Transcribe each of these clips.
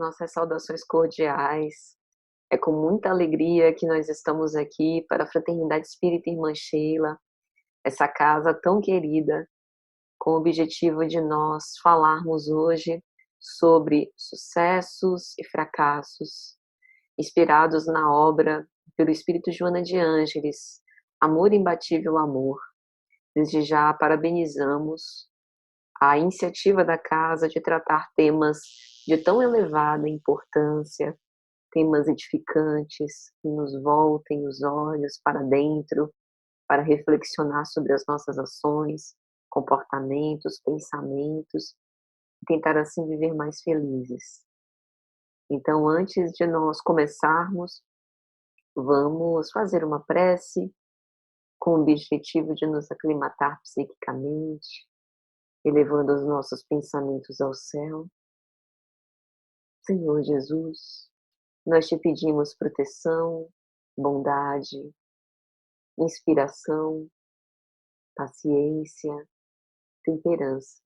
nossas saudações cordiais. É com muita alegria que nós estamos aqui para a Fraternidade Espírita Irmã Sheila, essa casa tão querida, com o objetivo de nós falarmos hoje sobre sucessos e fracassos, inspirados na obra pelo Espírito Joana de Ângeles, Amor Imbatível Amor. Desde já parabenizamos a iniciativa da casa de tratar temas de tão elevada importância, temas edificantes, que nos voltem os olhos para dentro, para reflexionar sobre as nossas ações, comportamentos, pensamentos, e tentar assim viver mais felizes. Então, antes de nós começarmos, vamos fazer uma prece com o objetivo de nos aclimatar psiquicamente, elevando os nossos pensamentos ao céu. Senhor Jesus, nós te pedimos proteção, bondade, inspiração, paciência, temperança,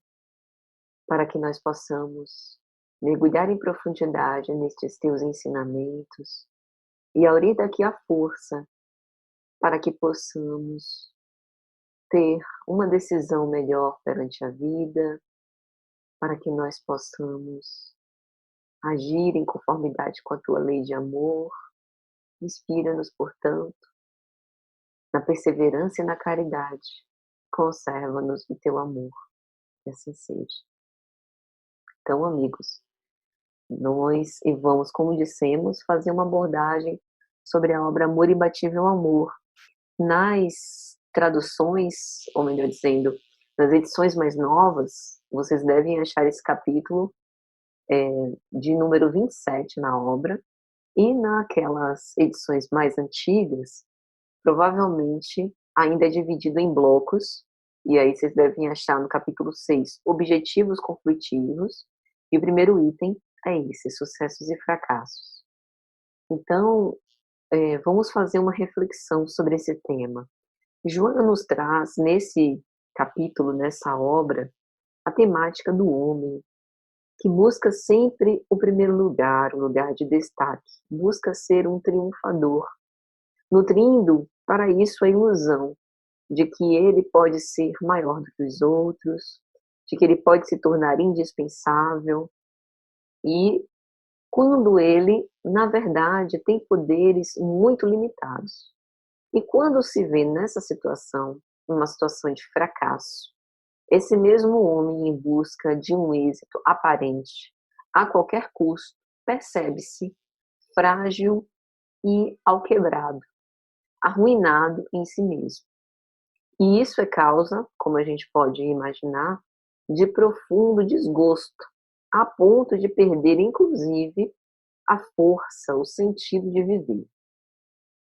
para que nós possamos mergulhar em profundidade nestes teus ensinamentos e aurir daqui a força para que possamos ter uma decisão melhor perante a vida, para que nós possamos agir em conformidade com a tua lei de amor. Inspira-nos, portanto, na perseverança e na caridade. Conserva-nos do teu amor, que assim seja. Então, amigos, nós vamos, como dissemos, fazer uma abordagem sobre a obra Amor Imbatível Amor. Nas traduções, ou melhor dizendo, nas edições mais novas, vocês devem achar esse capítulo de número 27 na obra, e naquelas edições mais antigas, provavelmente ainda é dividido em blocos, e aí vocês devem achar no capítulo 6, objetivos conflitivos, e o primeiro item é esse, sucessos e fracassos. Então, vamos fazer uma reflexão sobre esse tema. Joana nos traz, nesse capítulo, nessa obra, a temática do homem, que busca sempre o primeiro lugar, o lugar de destaque, busca ser um triunfador, nutrindo para isso a ilusão de que ele pode ser maior do que os outros, de que ele pode se tornar indispensável, e quando ele, na verdade, tem poderes muito limitados. E quando se vê nessa situação, uma situação de fracasso, esse mesmo homem em busca de um êxito aparente, a qualquer custo, percebe-se frágil e alquebrado, arruinado em si mesmo. E isso é causa, como a gente pode imaginar, de profundo desgosto, a ponto de perder, inclusive, a força, o sentido de viver.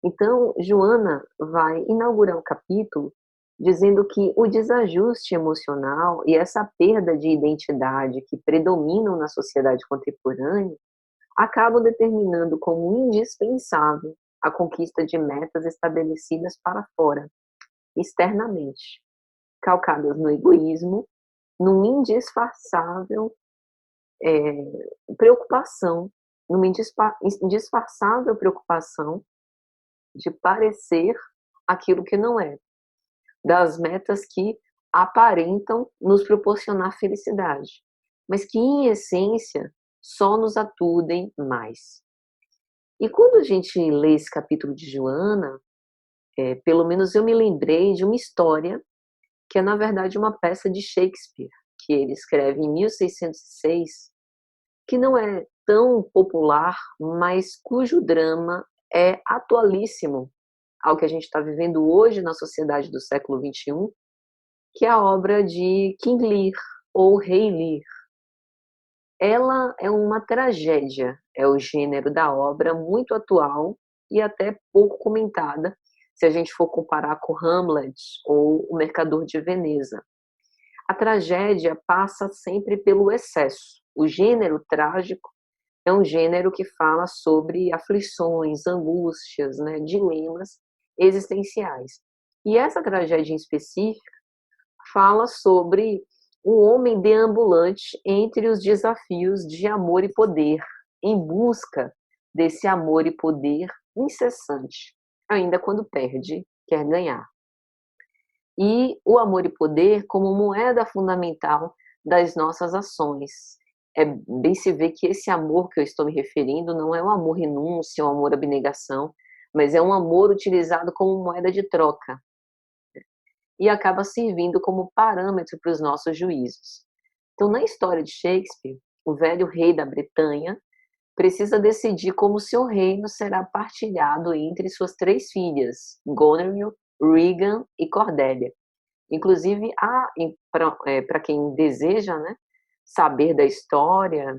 Então, Joana vai inaugurar o capítulo dizendo que o desajuste emocional e essa perda de identidade que predominam na sociedade contemporânea acabam determinando como indispensável a conquista de metas estabelecidas para fora, externamente, calcadas no egoísmo, numa indisfarçável preocupação, numa indisfarçável preocupação de parecer aquilo que não é, das metas que aparentam nos proporcionar felicidade, mas que, em essência, só nos aturdem mais. E quando a gente lê esse capítulo de Joana, pelo menos eu me lembrei de uma história que é, na verdade, uma peça de Shakespeare, que ele escreve em 1606, que não é tão popular, mas cujo drama é atualíssimo ao que a gente está vivendo hoje na sociedade do século XXI, que é a obra de King Lear, ou Rei Lear. Ela é uma tragédia, é o gênero da obra, muito atual e até pouco comentada, se a gente for comparar com Hamlet ou O Mercador de Veneza. A tragédia passa sempre pelo excesso. O gênero trágico é um gênero que fala sobre aflições, angústias, né, dilemas existenciais. E essa tragédia em específico fala sobre um homem deambulante entre os desafios de amor e poder, em busca desse amor e poder incessante, ainda quando perde, quer ganhar. E o amor e poder como moeda fundamental das nossas ações. É bem se vê que esse amor que eu estou me referindo não é um amor renúncia, um amor abnegação, mas é um amor utilizado como moeda de troca e acaba servindo como parâmetro para os nossos juízos. Então, na história de Shakespeare, o velho rei da Bretanha precisa decidir como seu reino será partilhado entre suas 3 filhas, Goneril, Regan e Cordelia. Inclusive, para quem deseja, né, saber da história,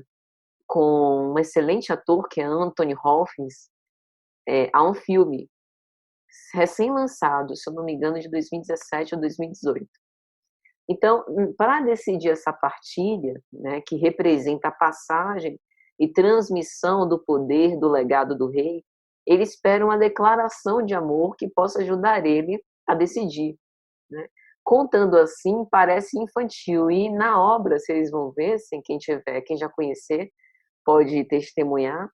com um excelente ator que é Anthony Hopkins, há um filme recém-lançado, se eu não me engano, de 2017 ou 2018. Então, para decidir essa partilha, né, que representa a passagem e transmissão do poder, do legado do rei, ele espera uma declaração de amor que possa ajudar ele a decidir, né. Contando assim, parece infantil e na obra, vocês vão ver, assim, quem já conhecer, pode testemunhar,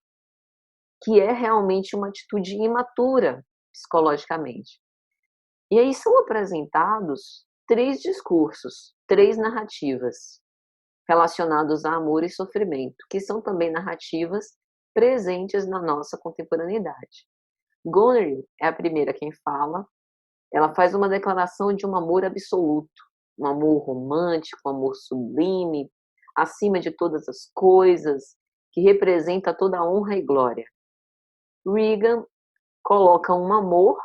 que é realmente uma atitude imatura psicologicamente. E aí são apresentados 3 discursos, 3 narrativas relacionados a amor e sofrimento, que são também narrativas presentes na nossa contemporaneidade. Goneril é a primeira quem fala, ela faz uma declaração de um amor absoluto, um amor romântico, um amor sublime, acima de todas as coisas, que representa toda a honra e glória. Regan coloca um amor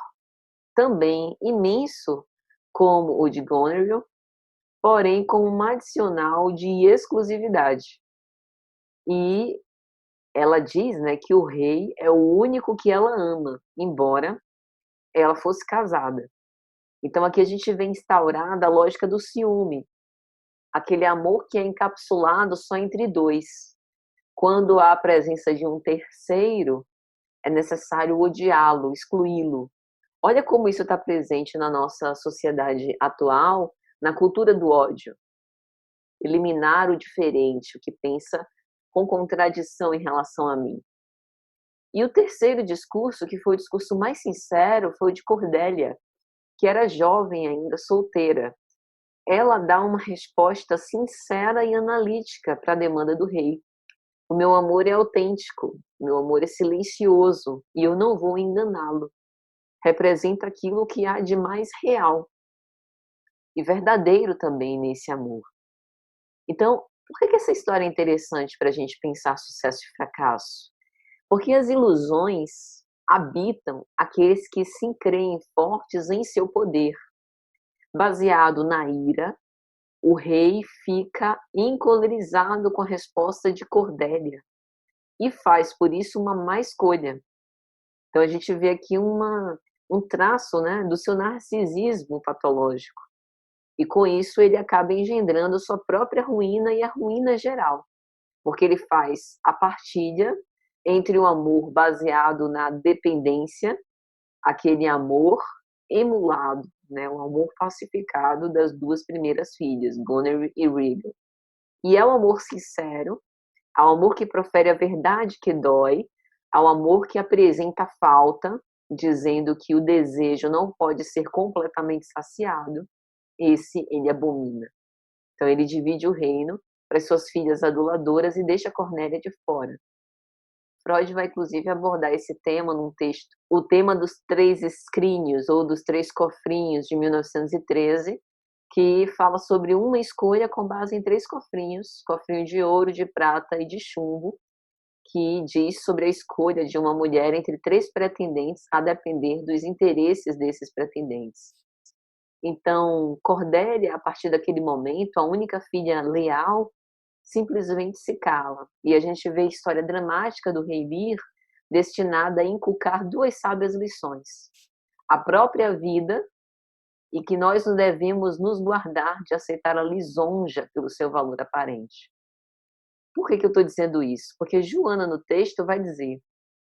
também imenso, como o de Goneril, porém com uma adicional de exclusividade. E ela diz, né, que o rei é o único que ela ama, embora ela fosse casada. Então aqui a gente vê instaurada a lógica do ciúme, aquele amor que é encapsulado só entre 2. Quando há a presença de um terceiro, é necessário odiá-lo, excluí-lo. Olha como isso está presente na nossa sociedade atual, na cultura do ódio. Eliminar o diferente, o que pensa com contradição em relação a mim. E o terceiro discurso, que foi o discurso mais sincero, foi o de Cordélia, que era jovem ainda, solteira. Ela dá uma resposta sincera e analítica para a demanda do rei. O meu amor é autêntico, o meu amor é silencioso e eu não vou enganá-lo. Representa aquilo que há de mais real e verdadeiro também nesse amor. Então, por que essa história é interessante para a gente pensar sucesso e fracasso? Porque as ilusões habitam aqueles que se creem fortes em seu poder. Baseado na ira, o rei fica encolerizado com a resposta de Cordélia e faz, por isso, uma má escolha. Então a gente vê aqui um traço, né, do seu narcisismo patológico. E com isso ele acaba engendrando sua própria ruína e a ruína geral, porque ele faz a partilha entre o amor baseado na dependência, aquele amor emulado, né, um amor falsificado das 2 primeiras filhas, Goneril e Regan. E é o amor sincero, ao amor que profere a verdade que dói, ao amor que apresenta falta, dizendo que o desejo não pode ser completamente saciado, esse ele abomina. Então ele divide o reino para as suas filhas aduladoras e deixa Cornélia de fora. Freud vai inclusive abordar esse tema num texto, o tema dos 3 escrínios ou dos 3 cofrinhos de 1913, que fala sobre uma escolha com base em 3 cofrinhos, cofrinho de ouro, de prata e de chumbo, que diz sobre a escolha de uma mulher entre 3 pretendentes a depender dos interesses desses pretendentes. Então, Cordélia, a partir daquele momento, a única filha leal, simplesmente se cala. E a gente vê a história dramática do rei Lear destinada a inculcar 2 sábias lições. A própria vida e que nós não devemos nos guardar de aceitar a lisonja pelo seu valor aparente. Por que eu estou dizendo isso? Porque Joana, no texto, vai dizer: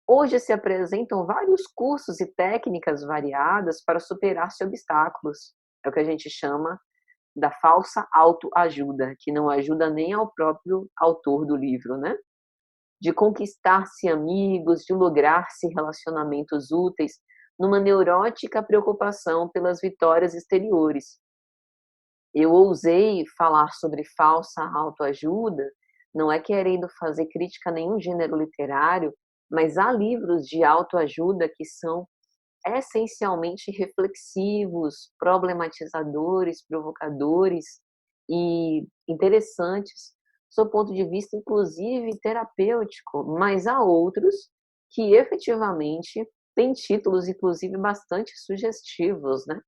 hoje se apresentam vários cursos e técnicas variadas para superar-se obstáculos. É o que a gente chama da falsa autoajuda, que não ajuda nem ao próprio autor do livro, né? de conquistar-se amigos, de lograr-se relacionamentos úteis, numa neurótica preocupação pelas vitórias exteriores. Eu ousei falar sobre falsa autoajuda, não é querendo fazer crítica a nenhum gênero literário, mas há livros de autoajuda que são essencialmente reflexivos, problematizadores, provocadores e interessantes, sob ponto de vista inclusive terapêutico, mas há outros que efetivamente têm títulos inclusive bastante sugestivos, né?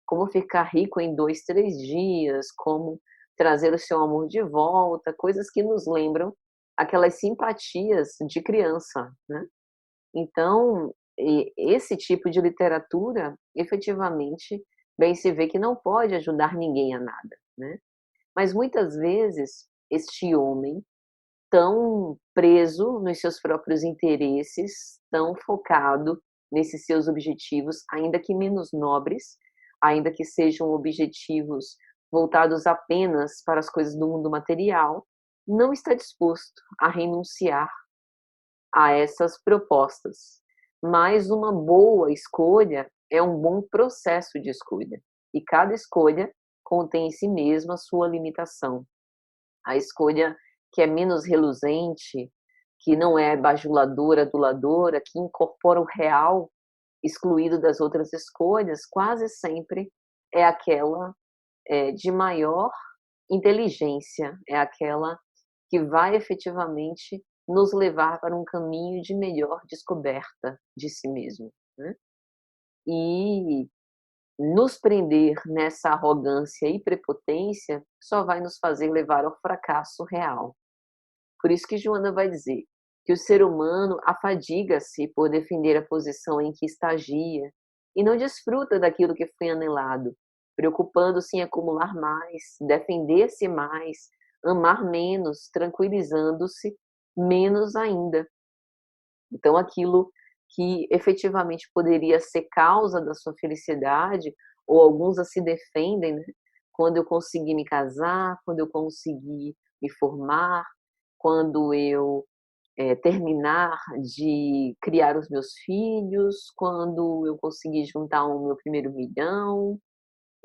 Como ficar rico em 2, 3 dias, como trazer o seu amor de volta, coisas que nos lembram aquelas simpatias de criança, né? Então, esse tipo de literatura, efetivamente, bem se vê que não pode ajudar ninguém a nada, né. Mas muitas vezes, este homem, tão preso nos seus próprios interesses, tão focado nesses seus objetivos, ainda que menos nobres, ainda que sejam objetivos voltados apenas para as coisas do mundo material, não está disposto a renunciar a essas propostas. Mas uma boa escolha é um bom processo de escolha, e cada escolha contém em si mesma a sua limitação. A escolha que é menos reluzente, que não é bajuladora, aduladora, que incorpora o real, excluído das outras escolhas, quase sempre é aquela, de maior inteligência, é aquela que vai efetivamente nos levar para um caminho de melhor descoberta de si mesmo, né. E nos prender nessa arrogância e prepotência só vai nos fazer levar ao fracasso real. Por isso que Joana vai dizer que o ser humano afadiga-se por defender a posição em que estagia e não desfruta daquilo que foi anelado, preocupando-se em acumular mais, defender-se mais, amar menos, tranquilizando-se menos ainda. Então aquilo que efetivamente poderia ser causa da sua felicidade, ou alguns se defendem, né, quando eu conseguir me casar, quando eu conseguir me formar, quando eu terminar de criar os meus filhos, quando eu conseguir juntar o meu primeiro milhão,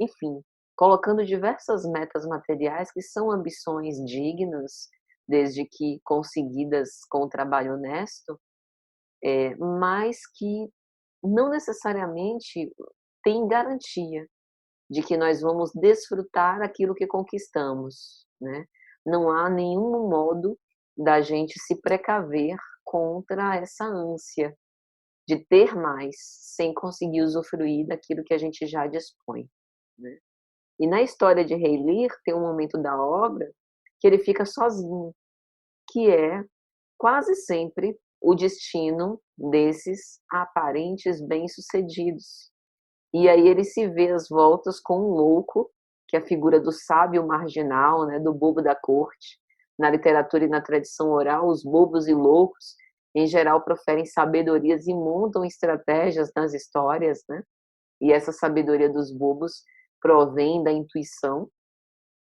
enfim, colocando diversas metas materiais que são ambições dignas, desde que conseguidas com o trabalho honesto, mas que não necessariamente tem garantia de que nós vamos desfrutar aquilo que conquistamos, né. Não há nenhum modo da gente se precaver contra essa ânsia de ter mais, sem conseguir usufruir daquilo que a gente já dispõe, né. E na história de Rei Lear tem um momento da obra que ele fica sozinho, que é quase sempre o destino desses aparentes bem-sucedidos. E aí ele se vê às voltas com um louco, que é a figura do sábio marginal, né, do bobo da corte. Na literatura e na tradição oral, os bobos e loucos, em geral, proferem sabedorias e montam estratégias nas histórias, né? E essa sabedoria dos bobos provém da intuição,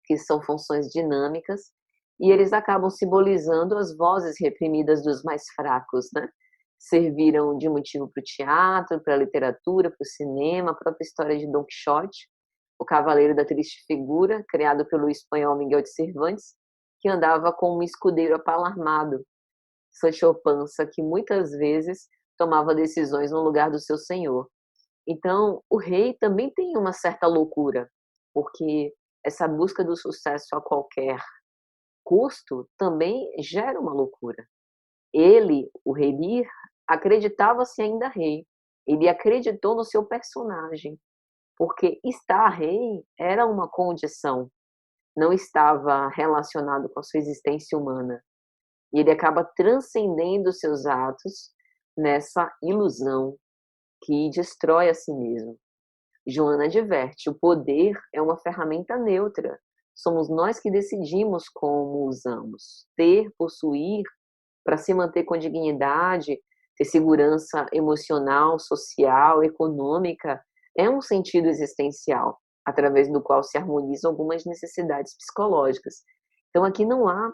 que são funções dinâmicas, e eles acabam simbolizando as vozes reprimidas dos mais fracos, né. Serviram de motivo para o teatro, para a literatura, para o cinema, a própria história de Don Quixote, o cavaleiro da triste figura, criado pelo espanhol Miguel de Cervantes, que andava com um escudeiro apalarmado, Sancho Panza, que muitas vezes tomava decisões no lugar do seu senhor. Então, o rei também tem uma certa loucura, porque essa busca do sucesso a qualquer custo também gera uma loucura. Ele, o rei Lear, acreditava-se ainda rei. Ele acreditou no seu personagem, porque estar rei era uma condição, não estava relacionado com a sua existência humana. E ele acaba transcendendo seus atos nessa ilusão que destrói a si mesmo. Joana adverte: o poder é uma ferramenta neutra. Somos nós que decidimos como usamos. Ter, possuir, para se manter com dignidade, ter segurança emocional, social, econômica, é um sentido existencial, através do qual se harmonizam algumas necessidades psicológicas. Então aqui não há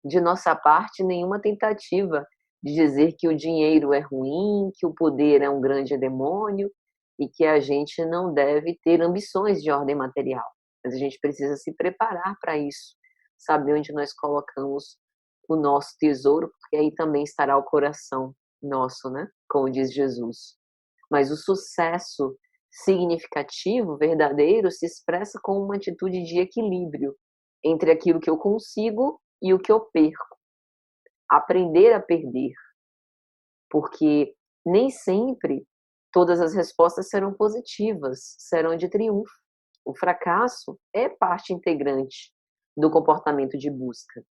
de nossa parte, nenhuma tentativa de dizer que o dinheiro é ruim, que o poder é um grande demônio e que a gente não deve ter ambições de ordem material. Mas a gente precisa se preparar para isso, saber onde nós colocamos o nosso tesouro, porque aí também estará o coração nosso, né? Como diz Jesus. Mas o sucesso significativo, verdadeiro, se expressa com uma atitude de equilíbrio entre aquilo que eu consigo e o que eu perco. Aprender a perder, porque nem sempre todas as respostas serão positivas, serão de triunfo. O fracasso é parte integrante do comportamento de busca.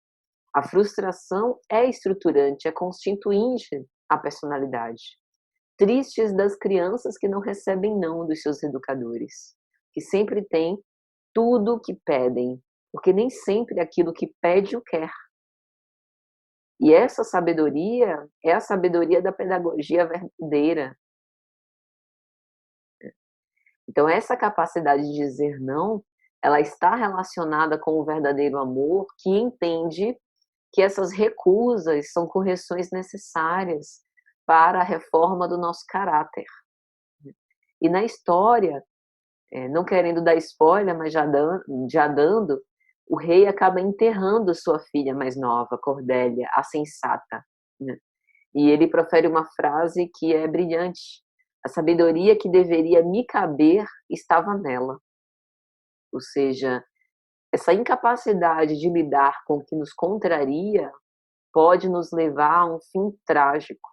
A frustração é estruturante, é constituinte a personalidade. Tristes das crianças que não recebem não dos seus educadores, que sempre têm tudo o que pedem, porque nem sempre aquilo que pede o quer. E essa sabedoria é a sabedoria da pedagogia verdadeira. Então essa capacidade de dizer não, ela está relacionada com o verdadeiro amor, que entende que essas recusas são correções necessárias para a reforma do nosso caráter. E na história, não querendo dar spoiler, mas já dando, o rei acaba enterrando sua filha mais nova, Cordélia, a sensata, né? E ele profere uma frase que é brilhante: a sabedoria que deveria me caber estava nela. Ou seja, essa incapacidade de lidar com o que nos contraria pode nos levar a um fim trágico.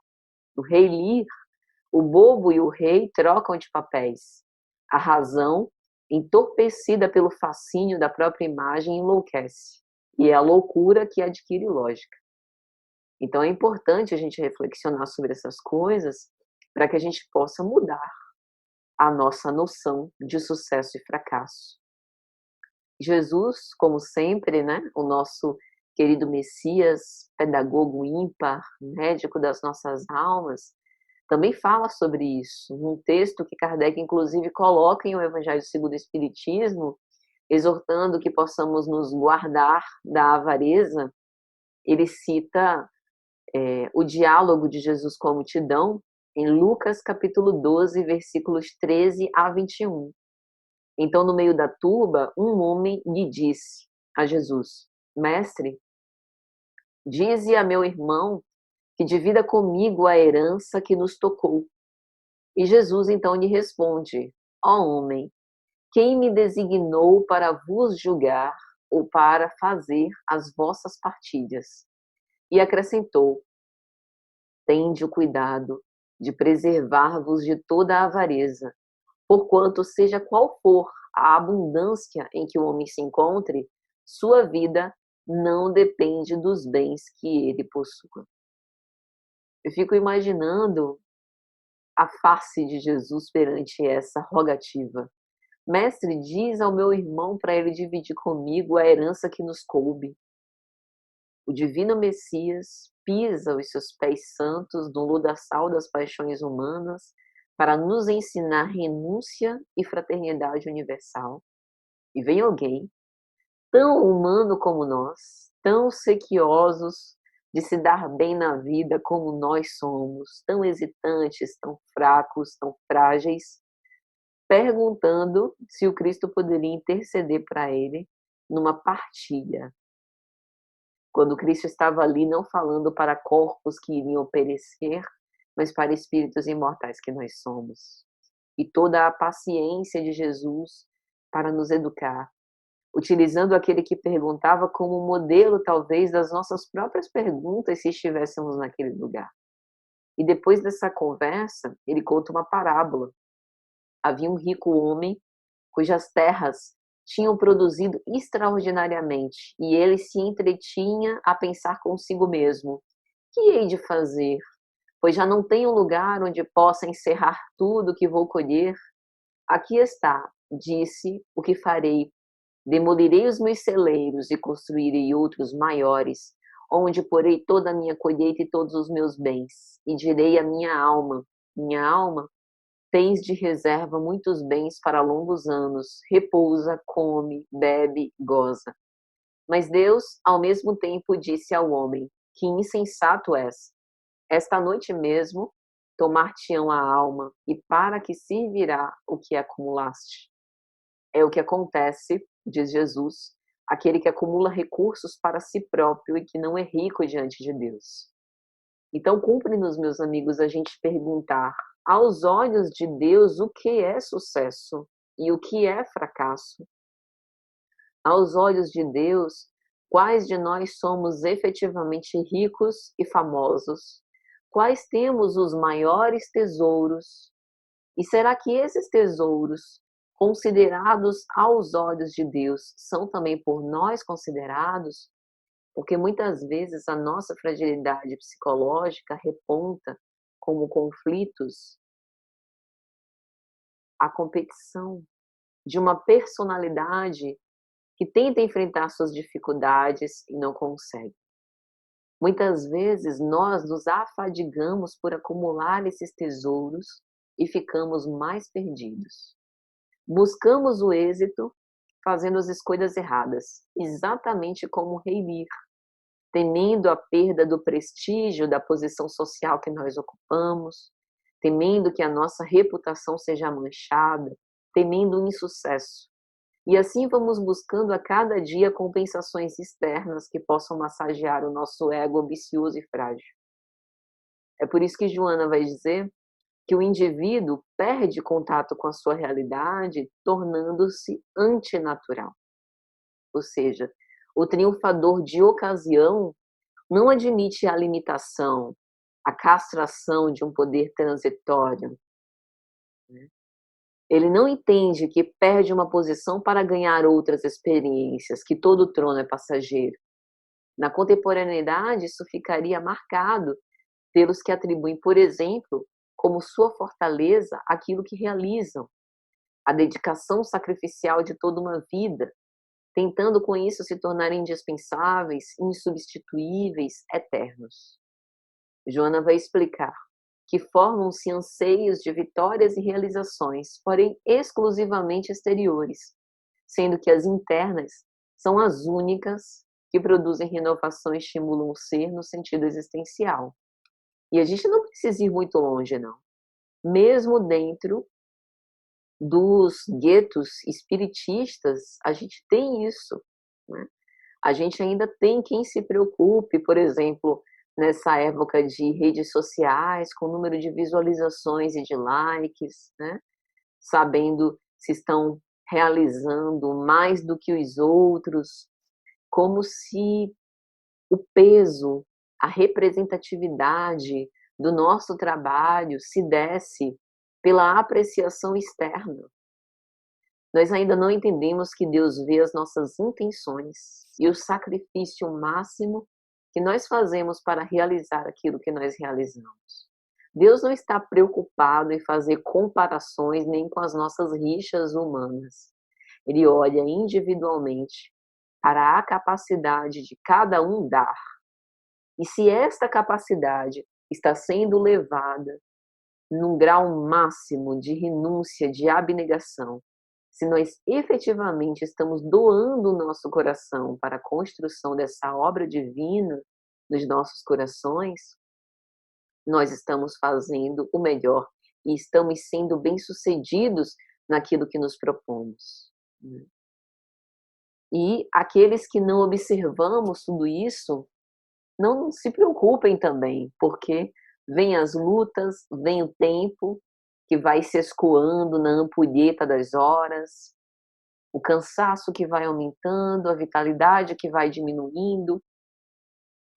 No Rei Lear, o bobo e o rei trocam de papéis. A razão, entorpecida pelo fascínio da própria imagem, enlouquece. E é a loucura que adquire lógica. Então é importante a gente reflexionar sobre essas coisas para que a gente possa mudar a nossa noção de sucesso e fracasso. Jesus, como sempre, né, o nosso querido Messias, pedagogo ímpar, médico das nossas almas, também fala sobre isso, num texto que Kardec inclusive coloca em O Evangelho segundo o Espiritismo, exortando que possamos nos guardar da avareza. Ele cita o diálogo de Jesus com a multidão em Lucas capítulo 12, versículos 13 a 21. Então, no meio da turba, um homem lhe disse a Jesus: Mestre, dize a meu irmão que divida comigo a herança que nos tocou. E Jesus então lhe responde: Ó homem, quem me designou para vos julgar ou para fazer as vossas partilhas? E acrescentou: Tende o cuidado de preservar-vos de toda a avareza, porquanto, seja qual for a abundância em que o homem se encontre, sua vida não depende dos bens que ele possua. Eu fico imaginando a face de Jesus perante essa rogativa. Mestre, diz ao meu irmão para ele dividir comigo a herança que nos coube. O divino Messias pisa os seus pés santos no lodaçal das paixões humanas para nos ensinar renúncia e fraternidade universal. E vem alguém tão humano como nós, tão sequiosos de se dar bem na vida como nós somos, tão hesitantes, tão fracos, tão frágeis, perguntando se o Cristo poderia interceder para ele numa partilha. Quando Cristo estava ali não falando para corpos que iriam perecer, mas para espíritos imortais que nós somos. E toda a paciência de Jesus para nos educar, utilizando aquele que perguntava como modelo, talvez, das nossas próprias perguntas se estivéssemos naquele lugar. E depois dessa conversa, ele conta uma parábola. Havia um rico homem cujas terras tinham produzido extraordinariamente, e ele se entretinha a pensar consigo mesmo: que hei de fazer? Pois já não tenho lugar onde possa encerrar tudo o que vou colher. Aqui está, disse, o que farei. Demolirei os meus celeiros e construirei outros maiores, onde porei toda a minha colheita e todos os meus bens. E direi à minha alma, tens de reserva muitos bens para longos anos, repousa, come, bebe, goza. Mas Deus, ao mesmo tempo, disse ao homem: que insensato és! Esta noite mesmo tomar-te-ão a alma, e para que servirá o que acumulaste? É o que acontece, diz Jesus, aquele que acumula recursos para si próprio e que não é rico diante de Deus. Então, cumpre-nos, meus amigos, a gente perguntar, aos olhos de Deus, o que é sucesso e o que é fracasso? Aos olhos de Deus, quais de nós somos efetivamente ricos e famosos? Quais temos os maiores tesouros? E será que esses tesouros, considerados aos olhos de Deus, são também por nós considerados? Porque muitas vezes a nossa fragilidade psicológica reponta como conflitos, a competição de uma personalidade que tenta enfrentar suas dificuldades e não consegue. Muitas vezes nós nos afadigamos por acumular esses tesouros e ficamos mais perdidos. Buscamos o êxito fazendo as escolhas erradas, exatamente como o rei Lear, temendo a perda do prestígio da posição social que nós ocupamos, temendo que a nossa reputação seja manchada, temendo o insucesso. E assim vamos buscando a cada dia compensações externas que possam massagear o nosso ego ambicioso e frágil. É por isso que Joana vai dizer que o indivíduo perde contato com a sua realidade, tornando-se antinatural. Ou seja, o triunfador de ocasião não admite a limitação, a castração de um poder transitório. Ele não entende que perde uma posição para ganhar outras experiências, que todo trono é passageiro. Na contemporaneidade, isso ficaria marcado pelos que atribuem, por exemplo, como sua fortaleza aquilo que realizam, a dedicação sacrificial de toda uma vida, tentando com isso se tornar indispensáveis, insubstituíveis, eternos. Joana vai explicar que formam-se anseios de vitórias e realizações, porém exclusivamente exteriores, sendo que as internas são as únicas que produzem renovação e estimulam o ser no sentido existencial. E a gente não precisa ir muito longe, não. Mesmo dentro dos guetos espiritistas, a gente tem isso, né? A gente ainda tem quem se preocupe, por exemplo, nessa época de redes sociais, com o número de visualizações e de likes, né? Sabendo se estão realizando mais do que os outros, como se o peso, a representatividade do nosso trabalho se desse pela apreciação externa. Nós ainda não entendemos que Deus vê as nossas intenções e o sacrifício máximo que nós fazemos para realizar aquilo que nós realizamos. Deus não está preocupado em fazer comparações nem com as nossas rixas humanas. Ele olha individualmente para a capacidade de cada um dar. E se esta capacidade está sendo levada num grau máximo de renúncia, de abnegação, se nós efetivamente estamos doando o nosso coração para a construção dessa obra divina nos nossos corações, nós estamos fazendo o melhor e estamos sendo bem-sucedidos naquilo que nos propomos. E aqueles que não observamos tudo isso, não se preocupem também, porque vem as lutas, vem o tempo que vai se escoando na ampulheta das horas, o cansaço que vai aumentando, a vitalidade que vai diminuindo.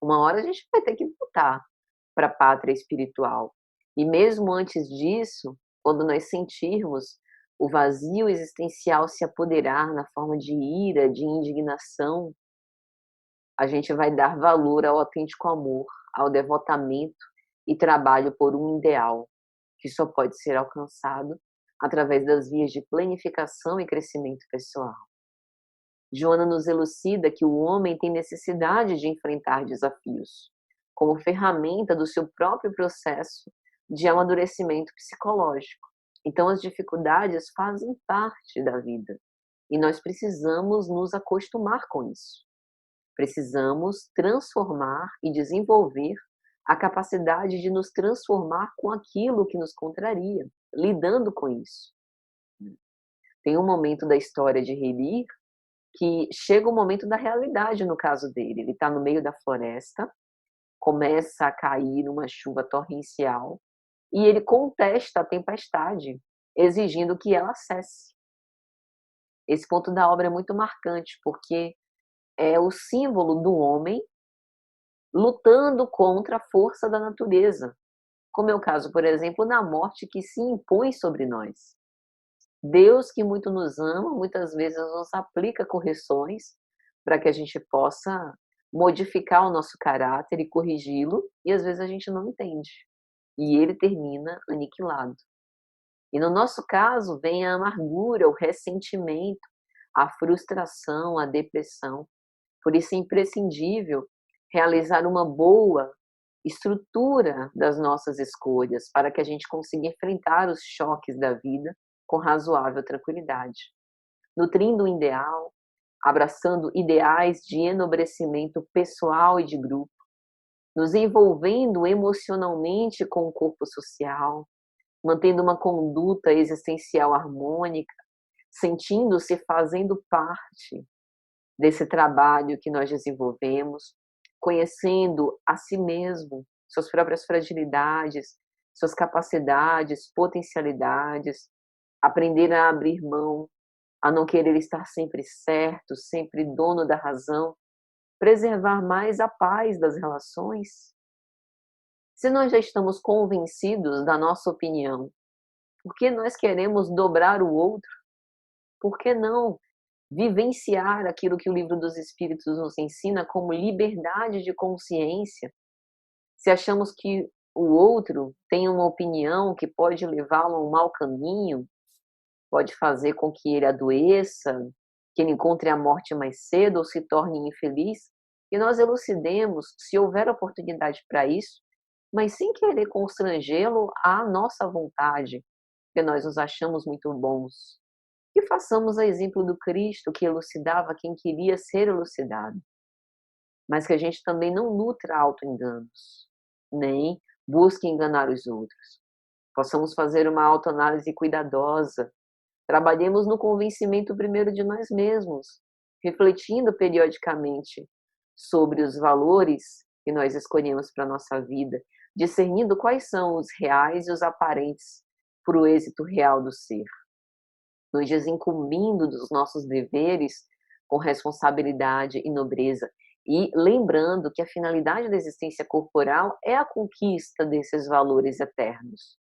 Uma hora a gente vai ter que voltar para a pátria espiritual. E mesmo antes disso, quando nós sentirmos o vazio existencial se apoderar na forma de ira, de indignação, a gente vai dar valor ao autêntico amor, ao devotamento e trabalho por um ideal, que só pode ser alcançado através das vias de planificação e crescimento pessoal. Joana nos elucida que o homem tem necessidade de enfrentar desafios, como ferramenta do seu próprio processo de amadurecimento psicológico. Então, as dificuldades fazem parte da vida e nós precisamos nos acostumar com isso. Precisamos transformar e desenvolver a capacidade de nos transformar com aquilo que nos contraria, lidando com isso. Tem um momento da história de Rei Lear que chega o momento da realidade no caso dele. Ele está no meio da floresta, começa a cair uma chuva torrencial e ele contesta a tempestade, exigindo que ela cesse. Esse ponto da obra é muito marcante, porque é o símbolo do homem lutando contra a força da natureza, como é o caso, por exemplo, da morte que se impõe sobre nós. Deus, que muito nos ama, muitas vezes nos aplica correções para que a gente possa modificar o nosso caráter e corrigi-lo, e às vezes a gente não entende. E ele termina aniquilado. E no nosso caso, vem a amargura, o ressentimento, a frustração, a depressão. Por isso é imprescindível realizar uma boa estrutura das nossas escolhas, para que a gente consiga enfrentar os choques da vida com razoável tranquilidade. Nutrindo o ideal, abraçando ideais de enobrecimento pessoal e de grupo, nos envolvendo emocionalmente com o corpo social, mantendo uma conduta existencial harmônica, sentindo-se fazendo parte desse trabalho que nós desenvolvemos, conhecendo a si mesmo, suas próprias fragilidades, suas capacidades, potencialidades, aprender a abrir mão, a não querer estar sempre certo, sempre dono da razão, preservar mais a paz das relações. Se nós já estamos convencidos da nossa opinião, por que nós queremos dobrar o outro? Por que não vivenciar aquilo que o Livro dos Espíritos nos ensina como liberdade de consciência? Se achamos que o outro tem uma opinião que pode levá-lo a um mau caminho, pode fazer com que ele adoeça, que ele encontre a morte mais cedo ou se torne infeliz, e nós elucidemos, se houver oportunidade para isso, mas sem querer constrangê-lo à nossa vontade, porque nós nos achamos muito bons. Que façamos a exemplo do Cristo, que elucidava quem queria ser elucidado, mas que a gente também não nutra autoenganos, nem busque enganar os outros. Possamos fazer uma autoanálise cuidadosa, trabalhemos no convencimento primeiro de nós mesmos, refletindo periodicamente sobre os valores que nós escolhemos para a nossa vida, discernindo quais são os reais e os aparentes para o êxito real do ser, nos desincumbindo dos nossos deveres com responsabilidade e nobreza, e lembrando que a finalidade da existência corporal é a conquista desses valores eternos.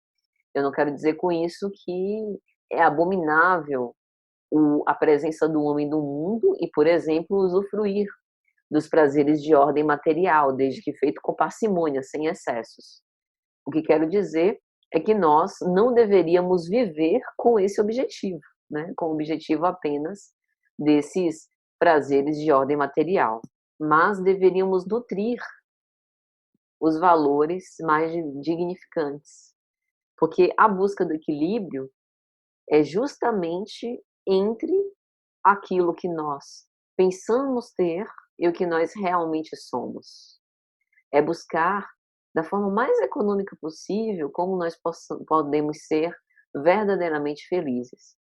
Eu não quero dizer com isso que é abominável a presença do homem no mundo e, por exemplo, usufruir dos prazeres de ordem material, desde que feito com parcimônia, sem excessos. O que quero dizer é que nós não deveríamos viver com esse objetivo, né? Com o objetivo apenas desses prazeres de ordem material, mas deveríamos nutrir os valores mais dignificantes, porque a busca do equilíbrio é justamente entre aquilo que nós pensamos ter e o que nós realmente somos. É buscar, da forma mais econômica possível, como nós podemos ser verdadeiramente felizes.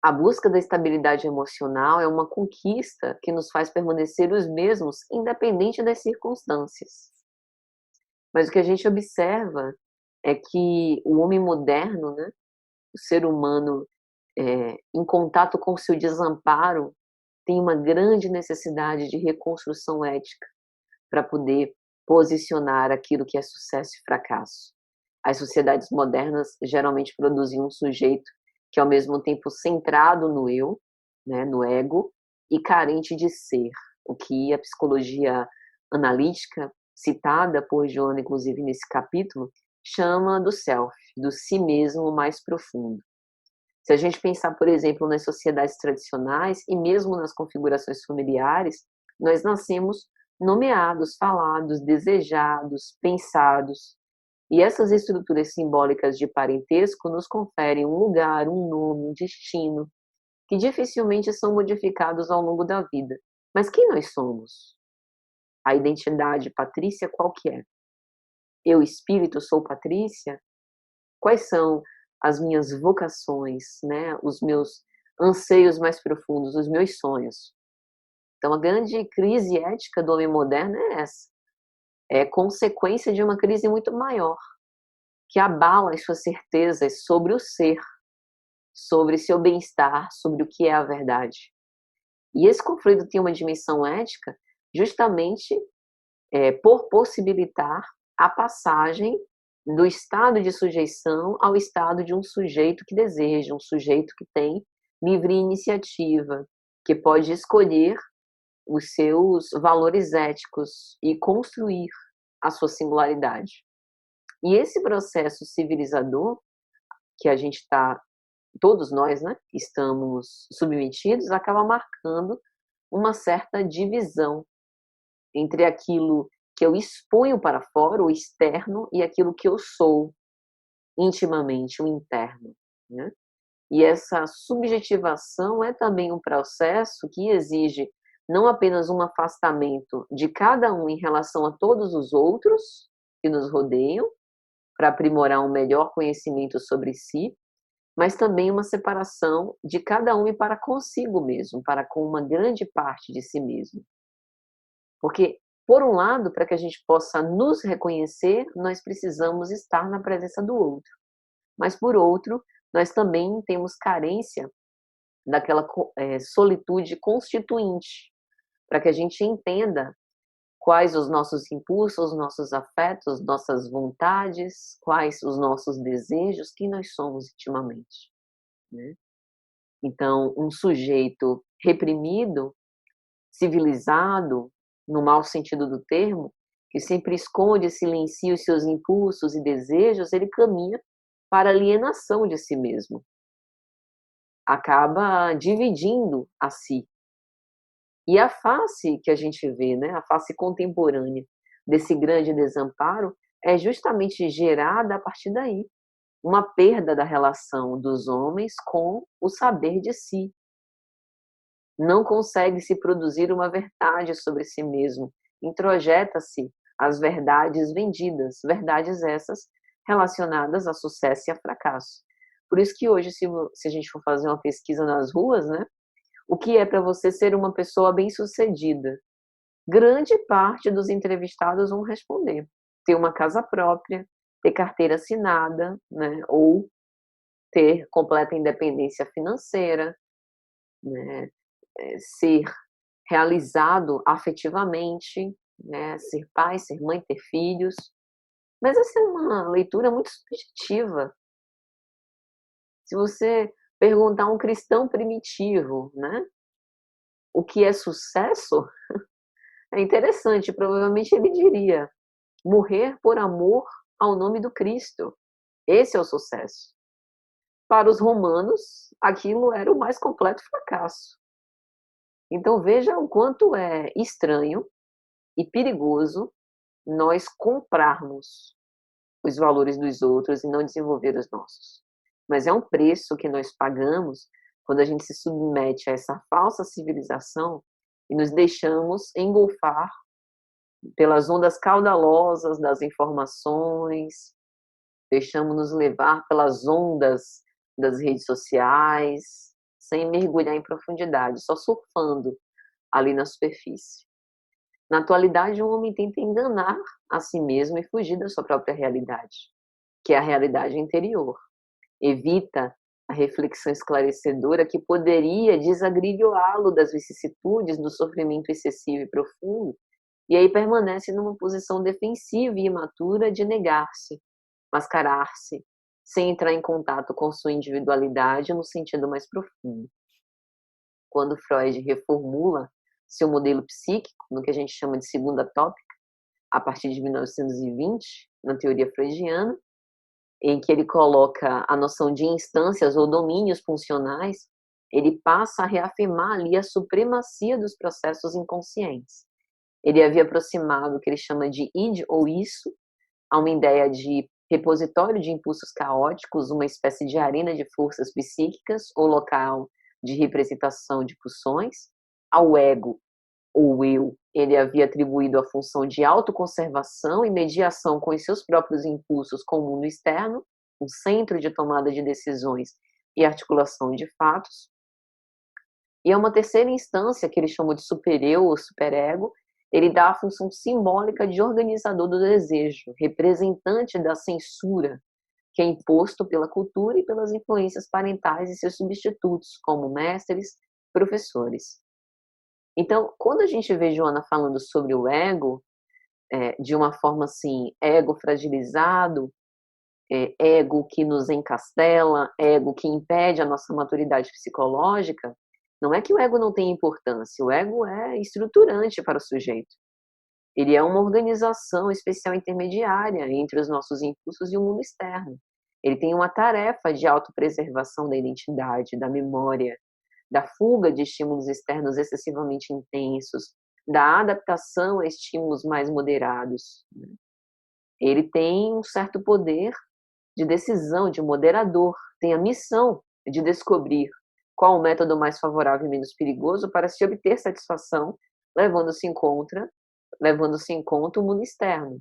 A busca da estabilidade emocional é uma conquista que nos faz permanecer os mesmos, independente das circunstâncias. Mas o que a gente observa é que o homem moderno, né, o ser humano, em contato com o seu desamparo, tem uma grande necessidade de reconstrução ética para poder posicionar aquilo que é sucesso e fracasso. As sociedades modernas geralmente produzem um sujeito que é ao mesmo tempo centrado no eu, né, no ego, e carente de ser, o que a psicologia analítica, citada por Joana, inclusive nesse capítulo, chama do self, do si mesmo mais profundo. Se a gente pensar, por exemplo, nas sociedades tradicionais e mesmo nas configurações familiares, nós nascemos nomeados, falados, desejados, pensados. E essas estruturas simbólicas de parentesco nos conferem um lugar, um nome, um destino, que dificilmente são modificados ao longo da vida. Mas quem nós somos? A identidade Patrícia qual que é? Eu, espírito, sou Patrícia? Quais são as minhas vocações, né, os meus anseios mais profundos, os meus sonhos? Então a grande crise ética do homem moderno é essa, é consequência de uma crise muito maior, que abala as suas certezas sobre o ser, sobre seu bem-estar, sobre o que é a verdade. E esse conflito tem uma dimensão ética justamente por possibilitar a passagem do estado de sujeição ao estado de um sujeito que deseja, um sujeito que tem livre iniciativa, que pode escolher os seus valores éticos e construir a sua singularidade. E esse processo civilizador que a gente está, todos nós, né, estamos submetidos, acaba marcando uma certa divisão entre aquilo que eu exponho para fora, o externo, e aquilo que eu sou intimamente, o interno, né? E essa subjetivação é também um processo que exige não apenas um afastamento de cada um em relação a todos os outros que nos rodeiam, para aprimorar um melhor conhecimento sobre si, mas também uma separação de cada um e para consigo mesmo, para com uma grande parte de si mesmo. Porque, por um lado, para que a gente possa nos reconhecer, nós precisamos estar na presença do outro. Mas, por outro, nós também temos carência daquela solitude constituinte, para que a gente entenda quais os nossos impulsos, nossos afetos, nossas vontades, quais os nossos desejos, quem nós somos intimamente, né? Então, um sujeito reprimido, civilizado, no mau sentido do termo, que sempre esconde e silencia os seus impulsos e desejos, ele caminha para a alienação de si mesmo. Acaba dividindo a si. E a face que a gente vê, né, a face contemporânea desse grande desamparo, é justamente gerada a partir daí. Uma perda da relação dos homens com o saber de si. Não consegue se produzir uma verdade sobre si mesmo, introjeta-se as verdades vendidas, verdades essas relacionadas a sucesso e a fracasso. Por isso que hoje, se a gente for fazer uma pesquisa nas ruas, né, o que é para você ser uma pessoa bem-sucedida? Grande parte dos entrevistados vão responder: ter uma casa própria, ter carteira assinada, né, ou ter completa independência financeira, né, ser realizado afetivamente, né, ser pai, ser mãe, ter filhos. Mas essa é uma leitura muito subjetiva. Se você perguntar a um cristão primitivo, né, o que é sucesso, é interessante, provavelmente ele diria: morrer por amor ao nome do Cristo. Esse é o sucesso. Para os romanos, aquilo era o mais completo fracasso. Então veja o quanto é estranho e perigoso nós comprarmos os valores dos outros e não desenvolver os nossos. Mas é um preço que nós pagamos quando a gente se submete a essa falsa civilização e nos deixamos engolfar pelas ondas caudalosas das informações, deixamos-nos levar pelas ondas das redes sociais, sem mergulhar em profundidade, só surfando ali na superfície. Na atualidade, o homem tenta enganar a si mesmo e fugir da sua própria realidade, que é a realidade interior. Evita a reflexão esclarecedora que poderia desagrilhoá-lo das vicissitudes do sofrimento excessivo e profundo, e aí permanece numa posição defensiva e imatura de negar-se, mascarar-se, sem entrar em contato com sua individualidade no sentido mais profundo. Quando Freud reformula seu modelo psíquico, no que a gente chama de segunda tópica, a partir de 1920, na teoria freudiana, em que ele coloca a noção de instâncias ou domínios funcionais, ele passa a reafirmar ali a supremacia dos processos inconscientes. Ele havia aproximado o que ele chama de id ou isso, a uma ideia de repositório de impulsos caóticos, uma espécie de arena de forças psíquicas ou local de representação de pulsões, ao ego ou eu, ele havia atribuído a função de autoconservação e mediação com os seus próprios impulsos com o mundo externo, um centro de tomada de decisões e articulação de fatos. E é uma terceira instância, que ele chamou de supereu ou superego, ele dá a função simbólica de organizador do desejo, representante da censura, que é imposto pela cultura e pelas influências parentais e seus substitutos, como mestres, professores. Então, quando a gente vê Joana falando sobre o ego, de uma forma assim, ego fragilizado, ego que nos encastela, ego que impede a nossa maturidade psicológica, não é que o ego não tem importância, o ego é estruturante para o sujeito. Ele é uma organização especial intermediária entre os nossos impulsos e o mundo externo. Ele tem uma tarefa de autopreservação da identidade, da memória, da fuga de estímulos externos excessivamente intensos, da adaptação a estímulos mais moderados. Ele tem um certo poder de decisão, de moderador, tem a missão de descobrir qual o método mais favorável e menos perigoso para se obter satisfação, levando-se em conta o mundo externo.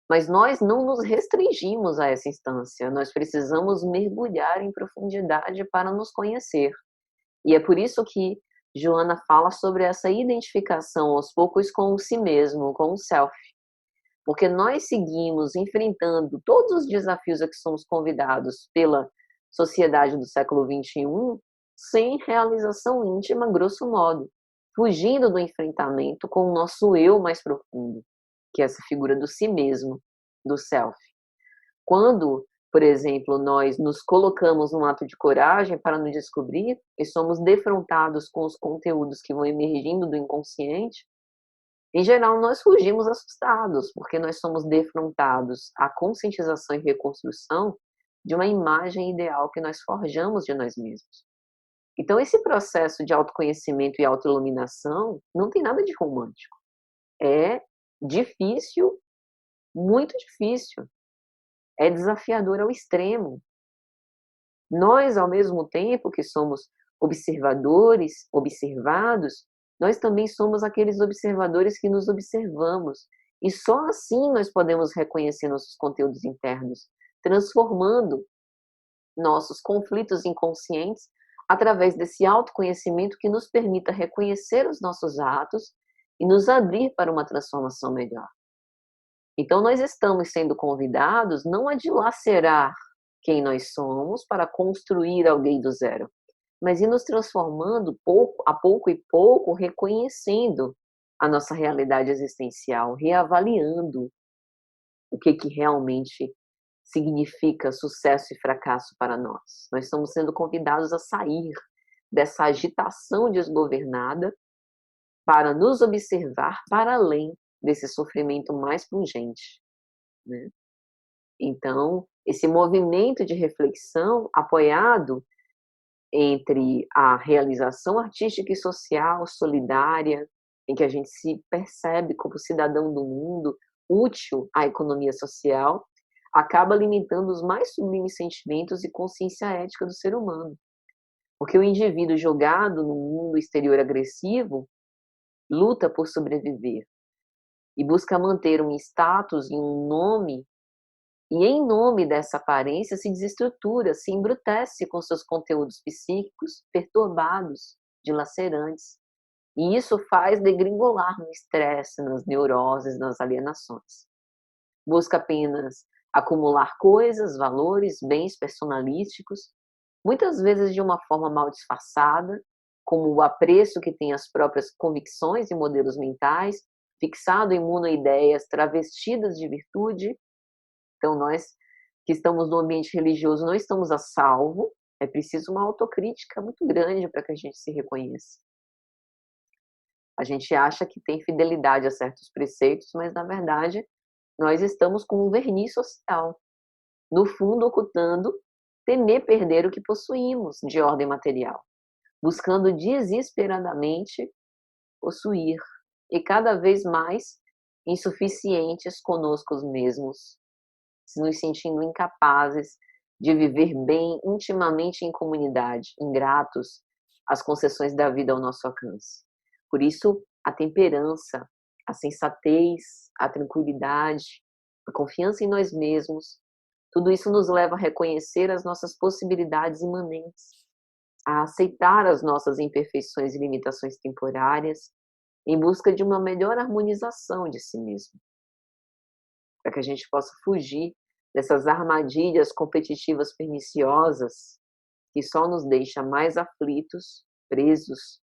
Mas nós não nos restringimos a essa instância, nós precisamos mergulhar em profundidade para nos conhecer. E é por isso que Joana fala sobre essa identificação aos poucos com o si mesmo, com o self. Porque nós seguimos enfrentando todos os desafios a que somos convidados pela sociedade do século XXI sem realização íntima, grosso modo, fugindo do enfrentamento com o nosso eu mais profundo, que é essa figura do si mesmo, do self. Quando, por exemplo, nós nos colocamos num ato de coragem para nos descobrir e somos defrontados com os conteúdos que vão emergindo do inconsciente, em geral, nós fugimos assustados, porque nós somos defrontados à conscientização e reconstrução de uma imagem ideal que nós forjamos de nós mesmos. Então, esse processo de autoconhecimento e autoiluminação não tem nada de romântico. É difícil, muito difícil. É desafiador ao extremo. Nós, ao mesmo tempo que somos observadores, observados, nós também somos aqueles observadores que nos observamos. E só assim nós podemos reconhecer nossos conteúdos internos, transformando nossos conflitos inconscientes através desse autoconhecimento que nos permita reconhecer os nossos atos e nos abrir para uma transformação melhor. Então, nós estamos sendo convidados não a dilacerar quem nós somos para construir alguém do zero, mas ir nos transformando pouco e pouco, reconhecendo a nossa realidade existencial, reavaliando o que realmente significa sucesso e fracasso para nós. Nós estamos sendo convidados a sair dessa agitação desgovernada para nos observar para além desse sofrimento mais pungente, né? Então, esse movimento de reflexão apoiado entre a realização artística e social, solidária, em que a gente se percebe como cidadão do mundo, útil à economia social, acaba alimentando os mais sublimes sentimentos e consciência ética do ser humano. Porque o indivíduo jogado no mundo exterior agressivo luta por sobreviver e busca manter um status e um nome, e em nome dessa aparência se desestrutura, se embrutece com seus conteúdos psíquicos perturbados, dilacerantes. E isso faz degringolar no estresse, nas neuroses, nas alienações. Busca apenas acumular coisas, valores, bens personalísticos, muitas vezes de uma forma mal disfarçada, como o apreço que tem as próprias convicções e modelos mentais, fixado em monoideias travestidas de virtude. Então, nós que estamos no ambiente religioso não estamos a salvo, é preciso uma autocrítica muito grande para que a gente se reconheça. A gente acha que tem fidelidade a certos preceitos, mas, na verdade, nós estamos com um verniz social, no fundo, ocultando temer perder o que possuímos de ordem material, buscando desesperadamente possuir, e cada vez mais insuficientes conosco mesmos, nos sentindo incapazes de viver bem intimamente em comunidade, ingratos às concessões da vida ao nosso alcance. Por isso, a temperança, a sensatez, a tranquilidade, a confiança em nós mesmos, tudo isso nos leva a reconhecer as nossas possibilidades imanentes, a aceitar as nossas imperfeições e limitações temporárias, em busca de uma melhor harmonização de si mesmo, para que a gente possa fugir dessas armadilhas competitivas perniciosas que só nos deixa mais aflitos, presos,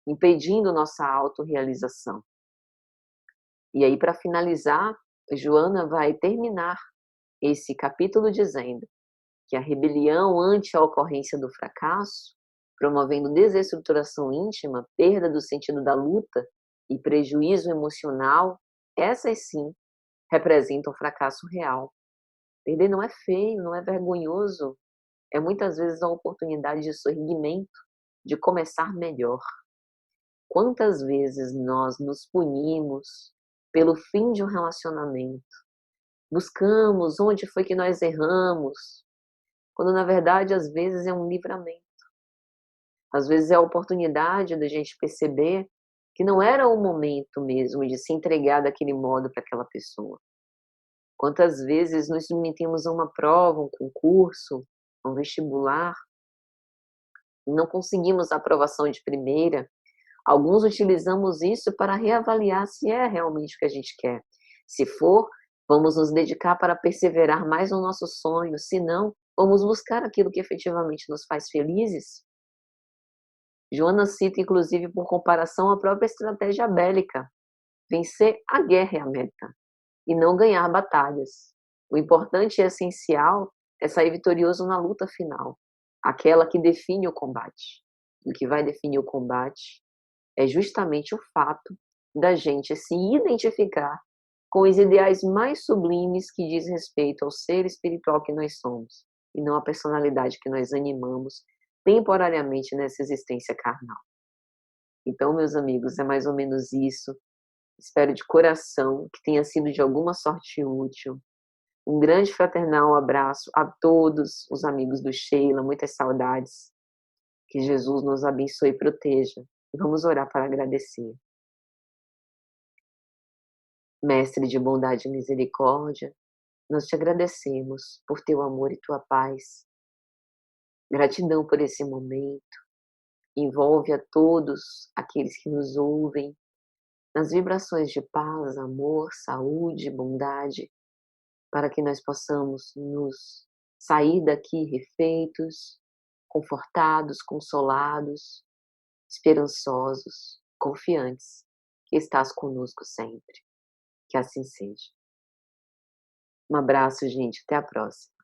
impedindo nossa autorrealização. E aí, para finalizar, Joana vai terminar esse capítulo dizendo que a rebelião ante a ocorrência do fracasso, promovendo desestruturação íntima, perda do sentido da luta e prejuízo emocional, essas sim representam fracasso real. Perder não é feio, não é vergonhoso, é muitas vezes a oportunidade de sorrimento, de começar melhor. Quantas vezes nós nos punimos pelo fim de um relacionamento? Buscamos onde foi que nós erramos, quando na verdade às vezes é um livramento. Às vezes é a oportunidade da gente perceber que não era o momento mesmo de se entregar daquele modo para aquela pessoa. Quantas vezes nos submetemos a uma prova, um concurso, um vestibular, e não conseguimos a aprovação de primeira. Alguns utilizamos isso para reavaliar se é realmente o que a gente quer. Se for, vamos nos dedicar para perseverar mais no nosso sonho, se não, vamos buscar aquilo que efetivamente nos faz felizes. Joana cita, inclusive, por comparação, a própria estratégia bélica. Vencer a guerra é a meta, e não ganhar batalhas. O importante e essencial é sair vitorioso na luta final, aquela que define o combate. E o que vai definir o combate é justamente o fato da gente se identificar com os ideais mais sublimes que diz respeito ao ser espiritual que nós somos, e não a personalidade que nós animamos temporariamente nessa existência carnal. Então, meus amigos, é mais ou menos isso. Espero de coração que tenha sido de alguma sorte útil. Um grande fraternal abraço a todos os amigos do Sheila, muitas saudades. Que Jesus nos abençoe e proteja. E vamos orar para agradecer. Mestre de bondade e misericórdia, nós te agradecemos por teu amor e tua paz. Gratidão por esse momento. Envolve a todos aqueles que nos ouvem nas vibrações de paz, amor, saúde, bondade, para que nós possamos nos sair daqui refeitos, confortados, consolados, esperançosos, confiantes que estás conosco sempre. Que assim seja. Um abraço, gente. Até a próxima.